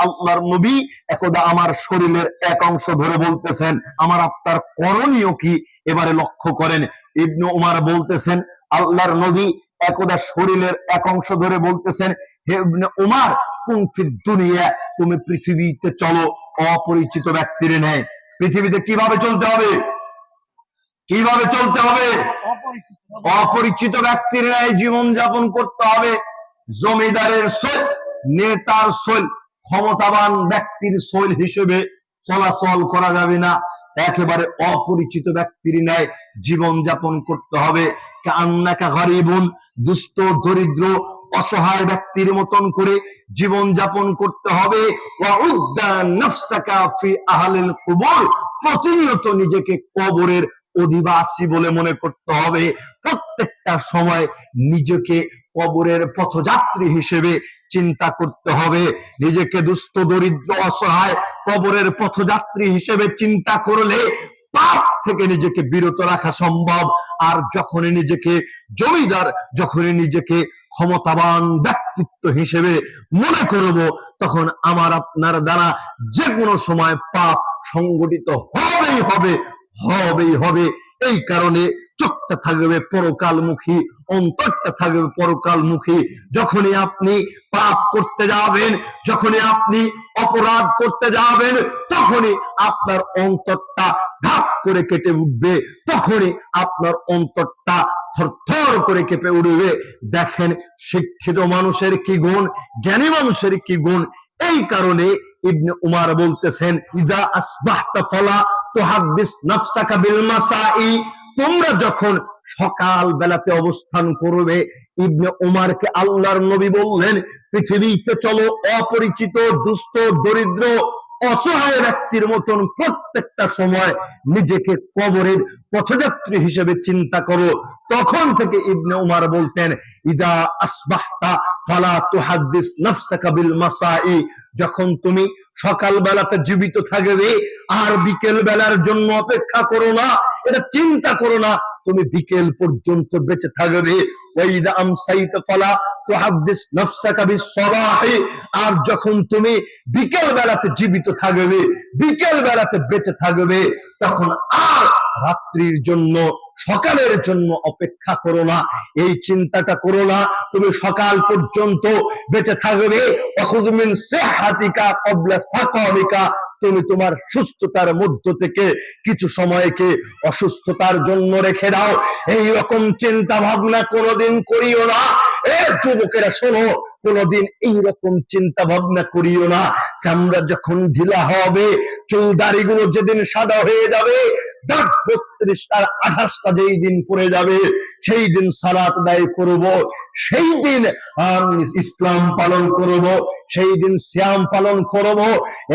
আল্লাহর নবী একদা আমার শরীরের এক অংশ ধরে বলতেছেন, আমার আপনার করণীয় কি এবারে লক্ষ্য করেন। ইবনে উমর বলতেছেন, আল্লাহর নবী একদা শরীরের এক অংশ ধরে বলতেছেন, হে ইবনে উমার, কুন ফিদ দুনিয়া, তুমি পৃথিবীতে চলো অপরিচিত ব্যক্তির ন্যায়। পৃথিবীতে কিভাবে চলতে হবে? কিভাবে চলতে হবে? অপরিচিত ব্যক্তির ন্যায় জীবন যাপন করতে হবে। জমিদারের সোল, নেতার সোল, ক্ষমতাবান ব্যক্তির সোল হিসেবে চলাচল করা যাবে না। একেবারে অপরিচিত ব্যক্তির ন্যায় জীবন যাপন করতে হবে। কান্নাকা গরিবুন, দুস্থ দরিদ্র অসহায় ব্যক্তির মতন করে জীবন যাপন করতে হবে। ওয়াউদ্দা নাফসাকা ফি আহলিল কুবুর, প্রতিনিয়ত নিজেকে কবরের অধিবাসী বলে মনে করতে হবে। প্রত্যেকটা সময় নিজেকে কবরের পথযাত্রী হিসেবে চিন্তা করতে হবে। নিজেকে দুস্থ দরিদ্র অসহায় কবরের পথযাত্রী হিসেবে চিন্তা করলে পাপ থেকে নিজেকে বিরত রাখা সম্ভব। আর যখনই নিজেকে জমিদার, যখনই নিজেকে ক্ষমতাবান ব্যক্তিত্ব হিসেবে মনে করব, তখন আমার আপনার দ্বারা যে কোনো সময় পাপ সংগঠিত হবেই হবে, হবেই হবে। এই কারণে চোখটা থাকবে পরকালমুখী, অন্তরটা থাকবে পরকালমুখী। যখনই আপনি পাপ করতে যাবেন, যখনই আপনি অপরাধ করতে যাবেন, তখনই আপনার অন্তরটা ধাপ করে কেটে উঠবে, তখনই আপনার অন্তরটা থরথর করে কেঁপে উঠবে। দেখেন শিক্ষিত মানুষের কি গুণ, জ্ঞানী মানুষের কি গুণ। এই কারণে ইবনে উমার বলতেছেন, ইযা আসবাহতা ফালা তুহাদ্দিস নাফসাকা বিল মাসাই, তোমরা যখন সকাল বেলাতে অবস্থান করবে। ইবনে উমারকে আল্লাহর নবী বললেন, পৃথিবীতে চলো অপরিচিত দুস্থ দরিদ্র অসহায় ব্যক্তির মতন প্রত্যেকটা সময় নিজেকে কবরের পথযাত্রী হিসেবে চিন্তা করো। তখন থেকে ইবনে উমার বলতেন, ইদা আসবাহতা ফালা তুহাদ্দিস নাফসাকা বিল মাসাই, যখন তুমি সকাল বেলাতে জীবিত থাকবে আর বিকেল বেলার জন্য অপেক্ষা করো না, এটা চিন্তা করো না তুমি বিকেল পর্যন্ত বেঁচে থাকবে। ওয়াইদা আমসাইতা ফালা তুহাদ্দিস নাফসাকা বিস সাবাহি, আর যখন তুমি বিকেল বেলাতে জীবিত থাকবে, বিকেল বেলাতে বেঁচে থাকবে, তখন আর রাত্রির জন্য সকালের জন্য অপেক্ষা করো না, এই চিন্তাটা করো না তুমি সকাল পর্যন্ত বেঁচে থাকবে। ওয়াখুয মিন সিহহাতিকা ক্বাবলা সাকামিকা, তুমি তোমার সুস্থতার মধ্য থেকে কিছু সময়কে অসুস্থতার জন্য রেখে দাও। এই রকম চিন্তা ভাবনা কোনোদিন করিও না। যুবকেরা শোনো, কোনোদিন এইরকম চিন্তা ভাবনা করিও না। চামড়া যখন ঢিলা হবে, চুল দাড়িগুলো যেদিন সাদা হয়ে যাবে, দাঁত 32টা 28টা যেই দিন পড়ে যাবে, সেই দিন সালাত আদায় করব, সেই দিন ইসলাম পালন করব, সেই দিন সিয়াম পালন করব।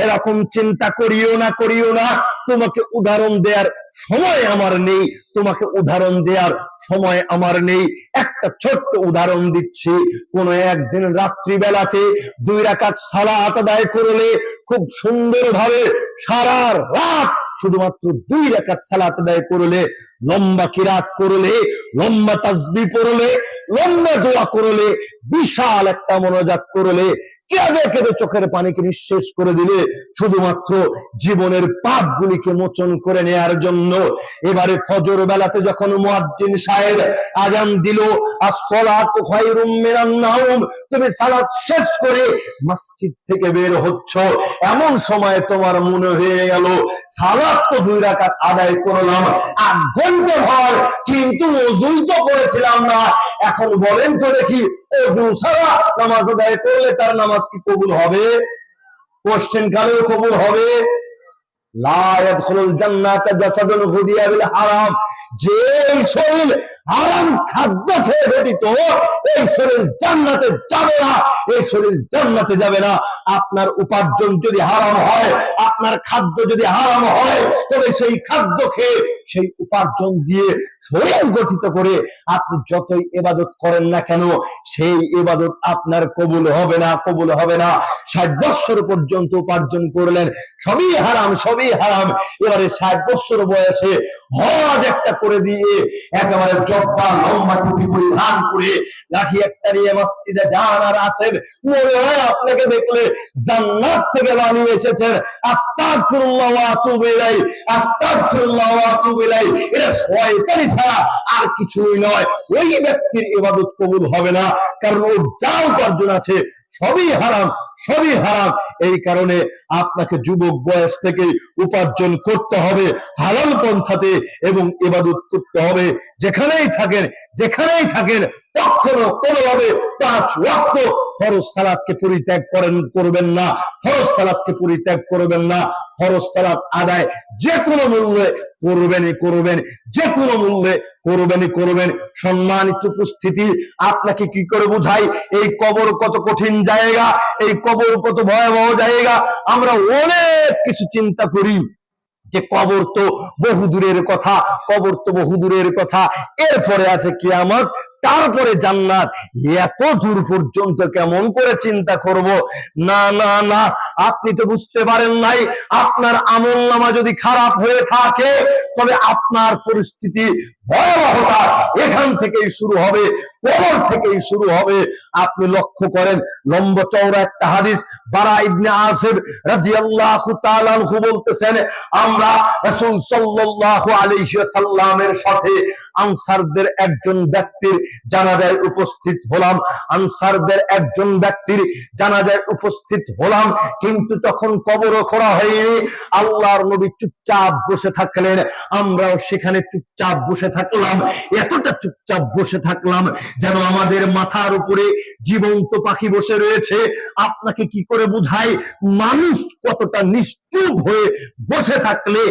এরকম চিন্তা করিও না, করিও না। তোমাকে উদাহরণ দেওয়ার সময় আমার নেই, তোমাকে উদাহরণ দেওয়ার সময় আমার নেই। একটা ছোট্ট উদাহরণ দিচ্ছি। কোন একদিন রাত্রিবেলাতে 2 রাকাত সালাত আদায় করলে, খুব সুন্দরভাবে সারা রাত শুধুমাত্র 2 রাকাত সালাত আদায় করলে, লম্বা কিরাত করলে, লম্বা তাসবিহ পড়লে, লম্বা দোয়া করলে, বিশাল একটা মোনাজাত করলে, কেঁদে কেঁদে চোখের পানিকে নিঃশেষ করে দিলে, শুধুমাত্র জীবনের পাপগুলিকে মোচন করে নেয়ার জন্য। এবারে ফজর বেলাতে যখন মুয়াজ্জিন সাহেব আযান দিল, as-সালাতু খায়রুম মিনান নাওম, তুমি সালাত শেষ করে মসজিদ থেকে বের হচ্ছ, এমন সময় তোমার মনে হয়ে গেল সালাত তো 2 রাকাত আদায় করলাম 8 ঘন্টা ভর, কিন্তু ওযুই তো করেছিলাম না। এখন বলেন তো দেখি, ওযু ছাড়া নামাজ আদায় করলে তার নামাজ কি কবুল হবে? কোশ্চেন কালেও কবুল হবে? লা ইয়াদখুলুল জান্নাতা জাসাদুন গুদিয়া বিল হারাম, যে শরীর হারাম খাদ্য খেয়ে গঠিত, এই শরীর জান্নাতে যাবে না, এই শরীর জান্নাতে যাবে না। আপনার উপার্জন যদি হারাম হয়, আপনার খাদ্য যদি হারাম হয়, তবে সেই খাদ্য খেয়ে, সেই উপার্জন দিয়ে শরীর গঠিত করে আপনি যতই ইবাদত করেন না কেন, সেই ইবাদত আপনার কবুল হবে না, কবুল হবে না। 60 বছর পর্যন্ত উপার্জন করলেন, সবই হারাম, সবই হারাম। এবারে 60 বছর বয়সে হজ একটা করে দিয়ে একেবারে জব্বা লম্বা টুপি পরিধান করে লাঠি একটা নিয়ে মসজিদে যান আর আছেন, মনে হয় আপনাকে দেখলে জান্নাত থেকে বানিয়ে এসেছেন। আস্তাগফিরুল্লাহ ওয়া আতুবু ইলাইহি, আস্তাগফিরুল্লাহ ওয়া আতুবু ইলাইহি। এটা শয়তানি ছাড়া আর কিছুই নয়। ওই ব্যক্তির ইবাদত কবুল হবে না, কারণ ওর যা উপার্জন আছে সবই হারাম, সবই হারাম। এই কারণে আপনাকে যুবক বয়স থেকে উপার্জন করতে হবে হালাল পন্থাতে এবং ইবাদত করতে হবে। যেখানেই থাকেন কখনো কোনোভাবে 5 ওয়াক্ত ফরজ সালাতকে পরিত্যাগ করবেন না, ফরজ সালাতকে পরিত্যাগ করবেন না। ফরজ সালাত আদায় যে কোনো মূল্যে করবেন, যে কোনো মূল্যে করবেন। সম্মানিত উপস্থিতি, আপনাকে কি করে বুঝাই এই কবর কত কঠিন জায়গা, এই কবর কত ভয়াবহ জায়গা। আমরা অনেক কিছু চিন্তা করি যে কবর তো বহু দূরের কথা, এরপরে আছে কিয়ামত, তারপরে জান্নাত। এত দূর পর্যন্ত কেমন করে চিন্তা করব? না, আপনি তো বুঝতে পারেন নাই। আপনার আমলনামা যদি খারাপ হয়ে থাকে তবে আপনার পরিস্থিতি ভয়াবহতা এখান থেকেই শুরু হবে, কবর থেকেই শুরু হবে। আপনি লক্ষ্য করেন, লম্বা চওড়া একটা হাদিস, বারা ইবনে আসিব রাদিয়াল্লাহু তাআলা আনহু বলতেছেন, আমরা রাসূল সাল্লাল্লাহু আলাইহি ওয়াসাল্লামের সাথে আনসারদের একজন ব্যক্তির জানাজায় উপস্থিত হলাম, কিন্তু তখন কবর খোঁড়া হয়নি। আল্লাহর নবী চুপচাপ বসে থাকলেন, আমরাও সেখানে চুপচাপ বসে থাকলাম। এতটা চুপচাপ বসে থাকলাম যেন আমাদের মাথার উপরে জীবন্ত পাখি বসে রয়েছে। আপনাকে কি করে বুঝাই মানুষ কতটা নিশ্চুপ হয়ে বসে থাকলে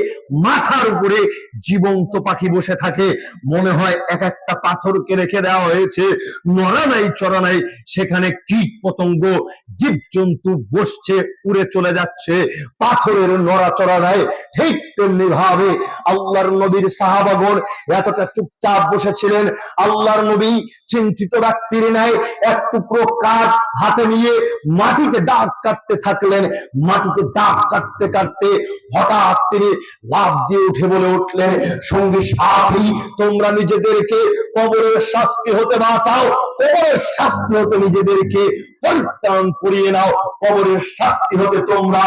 মাথার উপরে জীবন্ত পাখি বসে থাকে? মনে হয় এক একটা পাথরকে রেখে দেওয়া হয়েছে, নড়া নাই চড়া নাই, সেখানে কীট পতঙ্গ জীবজন্তু বসছে, উড়ে চলে যাচ্ছে, পাথরের নড়াচড়া নাই। ঠিক তেমনি ভাবে আল্লাহর নবীর সাহাবাগণ এতটা চুপচাপ বসেছিলেন। আল্লাহর নবী চিন্তিত ব্যক্তির ন্যায় এক টুকরো কাঠ হাতে নিয়ে মাটিতে দাগ কাটতে থাকলেন। মাটিতে দাগ কাটতে কাটতে হঠাৎ তিনি লাফ দিয়ে উঠে বলে উঠলেন, সঙ্গী সাথী, তোমরা নিজেদেরকে কবরের শাস্তি হতে বাঁচাও, কবরের শাস্তি হতে নিজেদেরকে পরিত্রাণ করিয়ে নাও, কবরের শাস্তি হতে তোমরা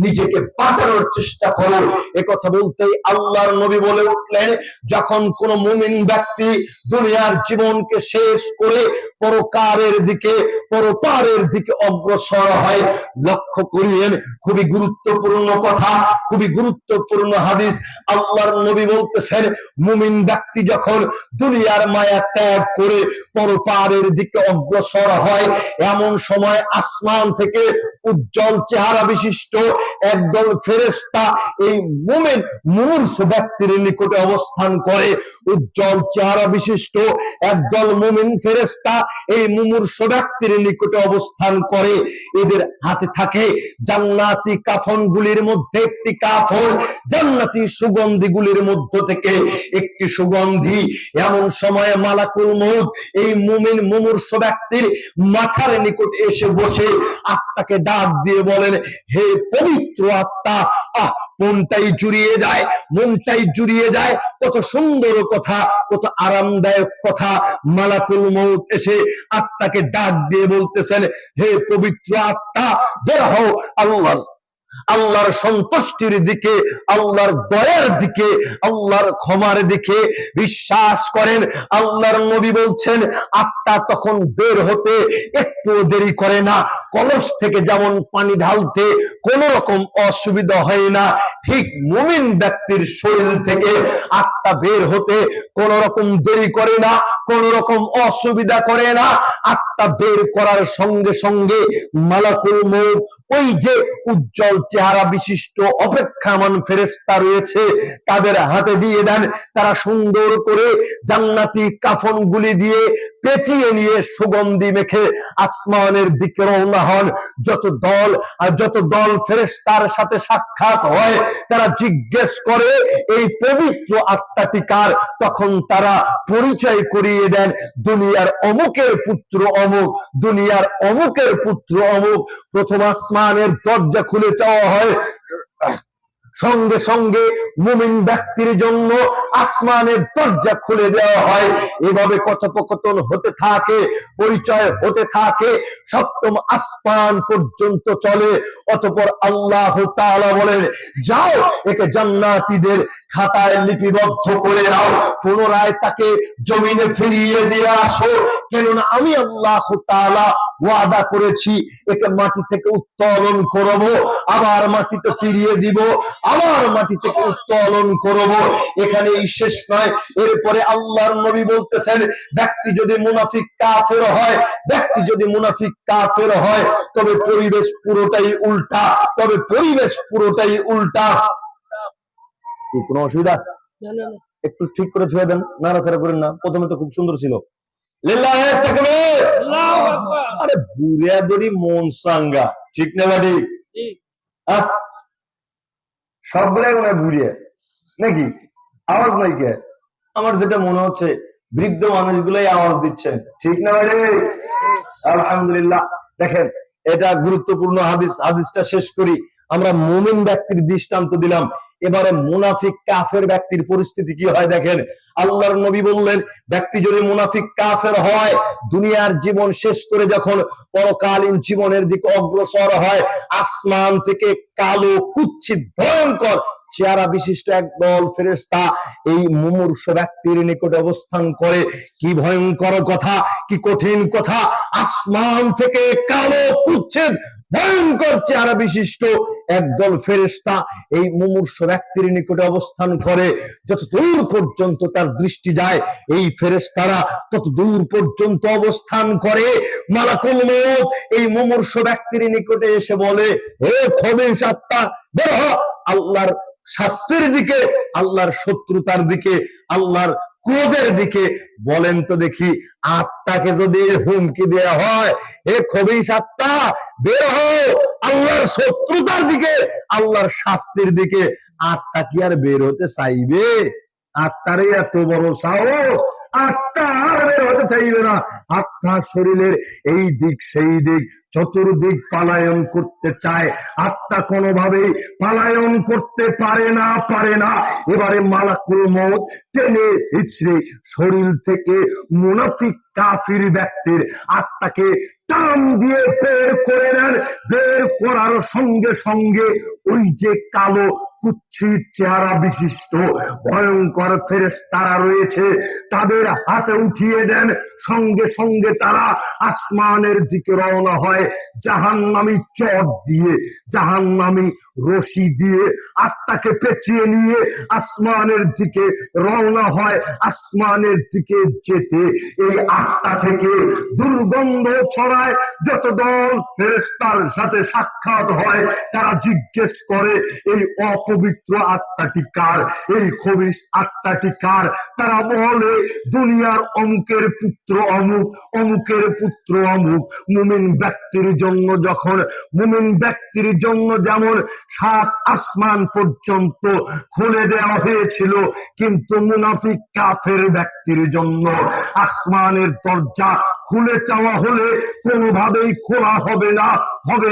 নিজেকে বাঁচানোর চেষ্টা করো। একথা বলতেই আল্লাহর নবী বলে উঠলেন, যখন কোন মুমিন ব্যক্তি দুনিয়ার জীবনকে শেষ করে পরপারের দিকে অগ্রসর হয়, লক্ষ্য করিয়েন, খুবই গুরুত্বপূর্ণ কথা, খুবই গুরুত্বপূর্ণ হাদিস। আল্লাহর নবী বলতেছেন, মুমিন ব্যক্তি যখন দুনিয়ার মায়া ত্যাগ করে পরপারের দিকে অগ্রসর হয়, এমন সময় আসমান থেকে উজ্জ্বল চেহারা বিশিষ্ট একদল ফেরেশতা এই মুমিন মুমূর্ষু ব্যক্তির নিকটে অবস্থান করে। উজ্জ্বল চেহারা বিশিষ্ট একদল মুমিন ফেরেশতা এই মুমূর্ষু ব্যক্তির নিকটে অবস্থান করে। এদের হাতে থাকে জান্নাতি কাফনগুলির মধ্যে একটি কাফন, জান্নাতি সুগন্ধিগুলির মধ্য থেকে একটি সুগন্ধি। এমন সময় মালাকুল মউত এই মুমিন মুমূর্ষু ব্যক্তির মাথার নিকট এসে বসে আত্মাকে ডাক দিয়ে বলেন, হে পবিত্র আত্মা। মনটাই জুড়িয়ে যায়, কত সুন্দর কথা, কত আরামদায়ক কথা। মালাকুল মউত এসে আত্মাকে ডাক দিয়ে বলতেছেন, হে পবিত্র আত্মা, বের হও আল্লাহর সন্তুষ্টির দিকে, আল্লাহর দয়ার দিকে, আল্লাহর ক্ষমার দিকে বিশ্বাস করেন। আল্লাহর নবী বলছেন, আত্মা তখন বের হতে একটু দেরি করে না। কলস থেকে যেমন পানি ঢালতে কোন রকম অসুবিধা হয় না, ঠিক মুমিন ব্যক্তির শরীর থেকে আত্মা বের হতে কোন রকম দেরি করে না, কোন রকম অসুবিধা করে না। আত্মা বের করার সঙ্গে সঙ্গে মালাকুল মউত ওই যে উজ্জ্বল চেহারা বিশিষ্ট অপেক্ষামান ফেরেশতা রয়েছে তাদের হাতে দিয়ে দেন। তারা সুন্দর করে জান্নাতি কাফনগুলি দিয়ে পেঁচিয়ে নিয়ে সুগন্ধি মেখে আসমানের দিকে রওনা হন। যত দল ফেরেশতার সাথে সাক্ষাৎ হয় তারা জিজ্ঞেস করে, এই পবিত্র আত্মাটি কার? তখন তারা পরিচয় করিয়ে দেন, দুনিয়ার অমুকের পুত্র অমুক, দুনিয়ার অমুকের পুত্র অমুক। প্রথম আসমানের দরজা খুলে চাওয়া হয়, সঙ্গে সঙ্গে মুমিন ব্যক্তির জন্য আসমানের দরজা খুলে দেওয়া হয়। এভাবে কথোপকথন হতে থাকে, পরিচয় হতে থাকে, সপ্তম আসমান পর্যন্ত চলে। অতঃপর আল্লাহ তাআলা বলেন, যাও একে জান্নাতীদের খাতায় লিপিবদ্ধ করে দাও, পুনরায় তাকে জমিনে ফিরিয়ে দিয়ে আসো, কেননা আমি আল্লাহ তাআলা ওয়াদা করেছি একে মাটি থেকে উত্তোলন করব, আবার মাটিতে ফিরিয়ে দিব, আবার মাটি থেকে উত্তোলন করব। এখানেই শেষ নয়, এরপরে আল্লাহর নবী বলতেছেন, ব্যক্তি যদি মুনাফিক কাফের হয়, ব্যক্তি যদি মুনাফিক কাফের হয়, তবে পরিবেশ পুরোটাই উল্টা, তবে পরিবেশ পুরোটাই উল্টা। কি কোনো অসুবিধা? একটু ঠিক করে ধুয়ে দেন, নাড়াচাড়া করেন না, প্রথমে তো খুব সুন্দর ছিল। লিল্লাহি তাকবীর, আল্লাহু আকবার। আরে বুড়িয়া দড়ি মন সাঙ্গা, ঠিক না বাড়ি? সবগুলাই মনে হয় বুড়িয়া নাকি? আওয়াজ নাই কে? আমার যেটা মনে হচ্ছে বৃদ্ধ মানুষগুলাই আওয়াজ দিচ্ছেন, ঠিক না বাড়ি? আলহামদুলিল্লাহ। দেখেন, এটা গুরুত্বপূর্ণ হাদিস। হাদিসটা শেষ করি। আমরা মুমিন ব্যক্তির দৃষ্টান্ত দিলাম, এবারে মুনাফিক কাফের ব্যক্তির পরিস্থিতি কি হয় দেখেন। আল্লাহর নবী বললেন, ব্যক্তি যদি মুনাফিক কাফের হয়, দুনিয়ার জীবন শেষ করে যখন পরকালীন জীবনের দিকে অগ্রসর হয়, আসমান থেকে কালো কুৎসিত ভয়ঙ্কর চেহারা বিশিষ্ট একদল ফেরেশতা এই মুমূর্ষ ব্যক্তির নিকটে অবস্থান করে। কি ভয়ঙ্কর কথা, কি কঠিন কথা! আসমান থেকে কালো কুৎসিত ভয়ঙ্কর চেহারা বিশিষ্ট একদল ফেরেশতা এই মুমূর্ষ ব্যক্তির নিকটে অবস্থান করে। যত দূর পর্যন্ত তার দৃষ্টি যায়, এই ফেরেশতারা তত দূর পর্যন্ত অবস্থান করে। মালাকুল মউত এই মুমূর্ষ ব্যক্তির নিকটে এসে বলে, হে খবিস আত্মা, বের হ আল্লাহর শাস্তির দিকে, আল্লাহর শত্রুতার দিকে, আল্লাহর ক্রোধের দিকে। বলেন তো দেখি, আত্মাকে যদি হুমকি দেওয়া হয়, হে খবিস আত্মা বের হও আল্লাহর শত্রুতার দিকে, আল্লাহর শাস্তির দিকে, আত্মা কি আর বের হতে চাইবে? আত্মারই এত বড় সাহস, আত্মা আর বের হতে চাইবে না। আত্মা শরীরের এই দিক সেই দিক চতুর্দিক পালায়ন করতে চায়, আত্মা কোনোভাবেই পালায়ন করতে পারে না। এবারে মালাকুল মউত টেনে হিচড়ে শরীর থেকে মুনাফিক কাফির ব্যক্তির আত্মাকে টান দিয়ে বের করে নেন। বের করার সঙ্গে সঙ্গে ওই যে কালো কুৎসিত চেহারা বিশিষ্ট ভয়ঙ্কর ফেরেশতারা রয়েছে, তাদের হাতে উঠিয়ে দেন। সঙ্গে সঙ্গে তারা আসমানের দিকে রওনা হয়। জাহান্নামী চট দিয়ে, জাহান্নামী রশি দিয়ে আত্মাকে পেঁচিয়ে নিয়ে আসমানের দিকে রওনা হয়। আসমানের দিকে যেতে এই আত্মা থেকে দুর্গন্ধ ছড়ায়। যত দল ফেরেশতার সাথে সাক্ষাৎ হয়, তারা জিজ্ঞেস করে, এই অপবিত্র আত্মাটি কার, এই খবিশ আত্মাটি কার? তারা বলে, দুনিয়ার অমুকের পুত্র অমুক, অমুকের পুত্র অমুক। মুমিন ব্যক্তির জন্য যখন, মুমিন ব্যক্তির জন্য যেমন 7 আসমান পর্যন্ত খুলে দেওয়া হয়েছিল, কিন্তু মুনাফিক কাফের ব্যক্তির জন্য আসমানের দরজা খুলে চাওয়া হলে কোনোভাবেই খোলা হবে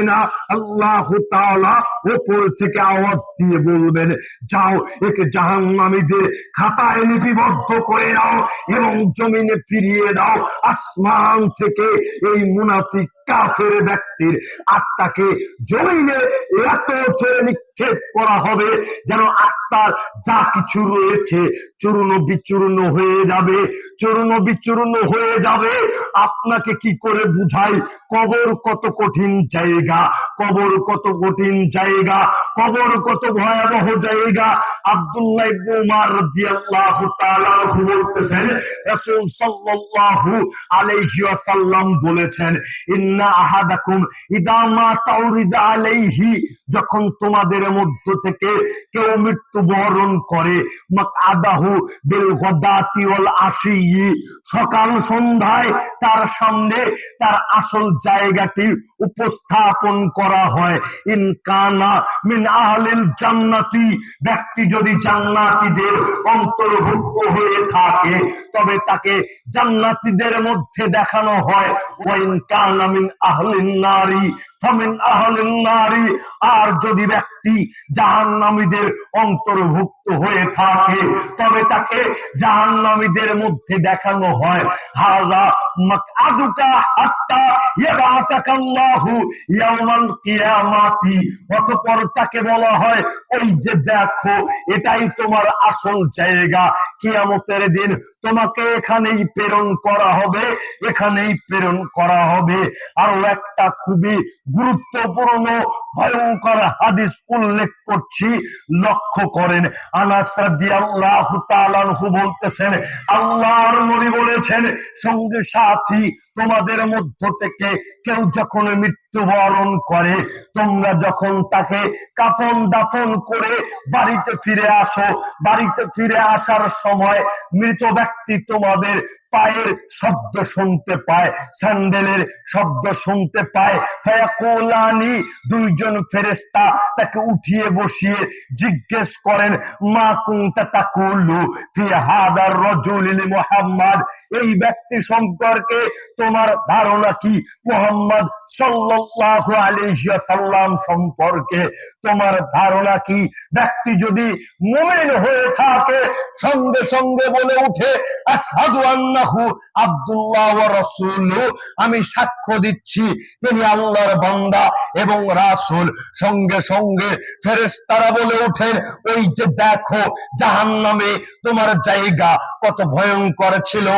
না। আল্লাহ তাআলা উপর থেকে আওয়াজ দিয়ে বলবেন, যাও একে জাহান্নামীদের খাতায় লিপিবদ্ধ করে দাও এবং জমিনে ফিরিয়ে দাও। আসমান থেকে এই মুনাফিক কাফের ব্যক্তির আত্মাকে জমিনে এত ছেড়ে নিক্ষেপ করা হবে যেন আত্মার যা কিছু রয়েছে চূর্ণ বিচূর্ণ হয়ে যাবে, চূর্ণ বিচূর্ণ হয়ে যাবে। আপনাকে কি করে বুঝাই, কবর কত কঠিন জায়গা, কবর কত কঠিন জায়গা, কবর কত ভয়াবহ জায়গা। আব্দুল্লাহ ইবনে উমর রাদিয়াল্লাহু তাআলা আনহু বলতেছেন, রাসূল সাল্লাল্লাহু আলাইহি ওয়াসাল্লাম বলেছেন, ইন্না আহাদাকুম ইদা মা তাউরিদা আলাইহি, যখন তোমাদের মধ্য থেকে কেউ মৃত্যুবরণ করে, মাকআদাহু বিল গাদাতি ওয়াল আশিয়্যি, সকাল সন্ধ্যায় তার সামনে তার আসল জায়গাটি উপস্থাপন করা হয়। ইন কানা মিন আহলিল জান্নাতি, ব্যক্তি যদি জান্নাতীদের অন্তর্ভুক্ত হয়ে থাকে তবে তাকে জান্নাতীদের মধ্যে দেখানো হয়। ওয়া ইন কানা মিন আহলিন নারি ফামিন আহলিন নারি, আর যদি ব্যক্তি জাহান্নামীদের অন্তর্ভুক্ত হয়ে থাকে তবে তাকে জাহান্নামীদের মধ্যে দেখানো হয় হাযা মাকআদুকা হাত্তা ইয়াবাতাকাল্লাহু ইয়াউমাল কিয়ামাতি, অতঃপর তাকে বলা হয় ওই যে দেখো এটাই তোমার আসল জায়গা, কিয়ামতের দিন তোমাকে এখানেই প্রেরণ করা হবে, এখানেই প্রেরণ করা হবে। আরো একটা খুবই গুরুত্বপূর্ণ ভয়ঙ্কর হাদিস উল্লেখ করছি, লক্ষ্য করেন। আনাস রাদিয়াল্লাহু তাআলা আনহু বলতেছেন, আল্লাহর নবী বলেছেন, সঙ্গে সাথী তোমাদের মধ্য থেকে কেউ যখন মৃত্যুবরণ করে, তোমরা যখন তাকে কাফন দাফন করে বাড়িতে ফিরে আসো, বাড়িতে ফিরে আসার সময় মৃত ব্যক্তি তোমাদের পায়ের শব্দ শুনতে পায়, স্যান্ডেলের শব্দ শুনতে পায়। ফায়াকুলানি, দুইজন ফেরেশতা তাকে উঠিয়ে বসিয়ে জিজ্ঞেস করেন, মা কুনতা তাকুলু ফি হাদার রাজুলিল মুহাম্মদ, এই ব্যক্তি সম্পর্কে তোমার ধারণা কি? মুহাম্মদ সাল্লাল্লাহু আলাইহি ওয়াসাল্লাম সম্পর্কে তোমার ধারণা কি? ব্যক্তি যদি মুমিন হয়ে থাকে সঙ্গে সঙ্গে বলে উঠে, আশহাদু আন্নাহু আব্দুল্লাহ ওয়া রাসূলুহু, আমি সাক্ষ্য দিচ্ছি তিনি আল্লাহর বান্দা এবং রাসূল। সঙ্গে সঙ্গে ফেরেশতারা বলে ওঠেন, ওই যে দেখো জাহান্নামে তোমার জায়গা কত ভয়ঙ্কর ছিল,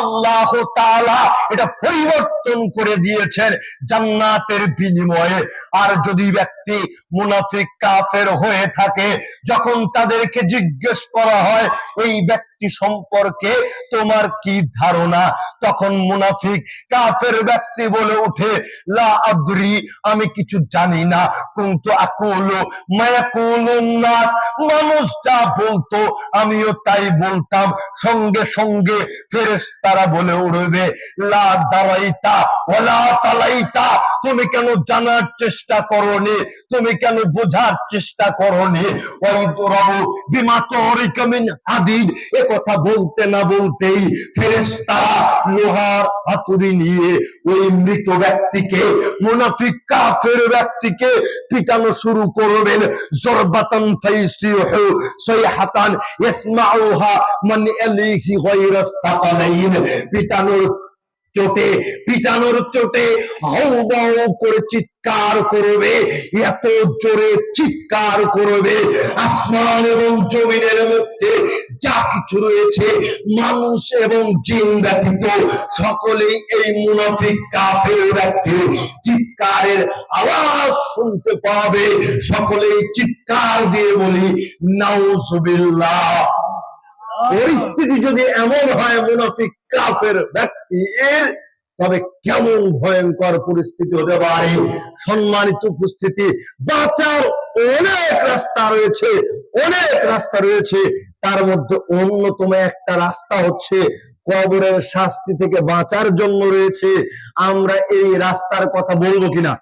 আল্লাহ তাআলা এটা পরিবর্তন করে দিয়েছেন জান্নাতের বিনিময়ে। আর যদি ব্যক্তি মুনাফিক কাফের হয়ে থাকে, যখন তাদেরকে জিজ্ঞেস করা হয় এই ব্যক্তি সম্পর্কে তোমার কি ধারণা, তখন মুনাফিক কাফের ব্যক্তি বলে ওঠে, লা আদরি, আমি কিছু জানি না, কুনতু আকুলু মা ইয়াকুলুন নাস, মানুষ যা বলতো আমিও তাই বলতাম। সঙ্গে সঙ্গে ফেরেশতারা বলে উঠবে, লা দারাইতা ওয়ালা তালাইতা, তুমি কেন জানার চেষ্টা করোনি, তুমি কেন বোঝার চেষ্টা করোনি। ওয়াইদরাবু বিমা তুরিকা মিন হাদিদ, এ কথা বলতে না বলতেই ফেরেশতারা লোহার হাতুড়ি নিয়ে ওই মৃত ব্যক্তিকে, মুনাফিক কাফের ব্যক্তিকে পিটানো শুরু করবেন। জরবাতান ফাইসিহু সাইহাতান ইসমাউহা মান আলাইহি গায়রা সাকালাইন, পিটানোর চোটে হাউ বাউ করে চিৎকার করবে, এত জোরে চিৎকার করবে আসমান এবং জমিনের মধ্যে যা কিছু রয়েছে মানুষ এবং জিন ব্যতীত সকলেই এই মুনাফিক কাফের ব্যক্তির চিৎকারের আওয়াজ শুনতে পাবে। সকলেই চিৎকার দিয়ে বলি নাউজুবিল্লাহ। পরিস্থিতি যদি এমন হয় মুনাফিক কাফের ব্যক্তি এর, তবে কেমন ভয়ঙ্কর পরিস্থিতি হতে পারে। সম্মানিত উপস্থিতি, বাঁচার অনেক রাস্তা রয়েছে, অনেক রাস্তা রয়েছে। তার মধ্যে অন্যতম একটা রাস্তা হচ্ছে কবরের শাস্তি থেকে বাঁচার জন্য রয়েছে। আমরা এই রাস্তার কথা বলবো কিনা?